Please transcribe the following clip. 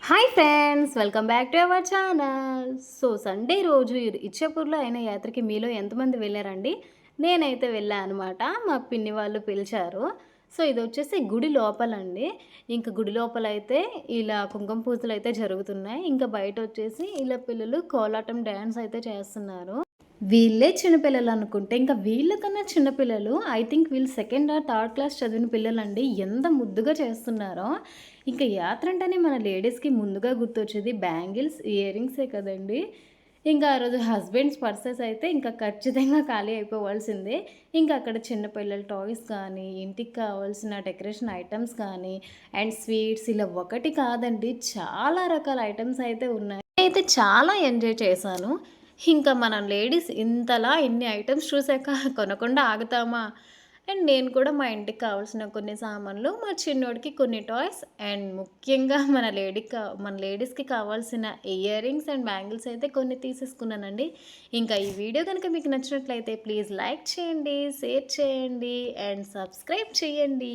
Hi friends, welcome back to our channel. Sunday రోజు ఇచ్చాపూర్లో అయిన యాత్రకి మీలో ఎంతమంది వెళ్ళారండి? నేనైతే వెళ్ళా అనమాట. మా పిన్ని వాళ్ళు పిలిచారు. ఇదొచ్చేసి గుడి లోపలండి. ఇంక గుడి లోపలైతే ఇలా కుంకుమ పూజలైతే జరుగుతున్నాయి. ఇంకా బయటొచ్చేసి ఇలా పిల్లలు కోలాటం డ్యాన్స్ అయితే చేస్తున్నారు. వీళ్ళే చిన్నపిల్లలనుకుంటే, ఇంకా వీళ్ళకన్నా చిన్నపిల్లలు ఐ థింక్ వీళ్ళు సెకండ్ ఆర్ థర్డ్ క్లాస్ చదివిన పిల్లలండి. ఎంత ముద్దుగా చేస్తున్నారో. ఇంకా యాత్ర అంటేనే మన లేడీస్‌కి ముందుగా గుర్తొచ్చేది బ్యాంగిల్స్, ఇయర్ రింగ్సే కదండీ! ఇంకా ఆ రోజు హస్బెండ్స్ పర్సెస్ అయితే ఇంకా ఖచ్చితంగా ఖాళీ అయిపోవాల్సిందే. ఇంకా అక్కడ చిన్న పిల్లల టాయ్స్ కానీ, ఇంటికి కావాల్సిన డెకరేషన్ ఐటెమ్స్ కానీ, అండ్ స్వీట్స్ ఇలా ఒకటి కాదండి, చాలా రకాల ఐటెమ్స్ అయితే ఉన్నాయి. నేనైతే చాలా ఎంజాయ్ చేశాను. ఇంకా మనం లేడీస్ ఇంతలా ఇన్ని ఐటెమ్స్ చూసాక కొనకుండా ఆగుతామా? అండ్ నేను కూడా మా ఇంటికి కావాల్సిన కొన్ని సామాన్లు, మా చిన్నోడికి కొన్ని టాయ్స్, అండ్ ముఖ్యంగా మన లేడీస్‌కి కావాల్సిన ఇయర్ రింగ్స్ అండ్ బ్యాంగిల్స్ అయితే కొన్ని తీసేసుకున్నానండి. ఇంకా ఈ వీడియో గనుక మీకు నచ్చినట్లయితే ప్లీజ్ లైక్ చేయండి, షేర్ చేయండి అండ్ సబ్స్క్రైబ్ చేయండి.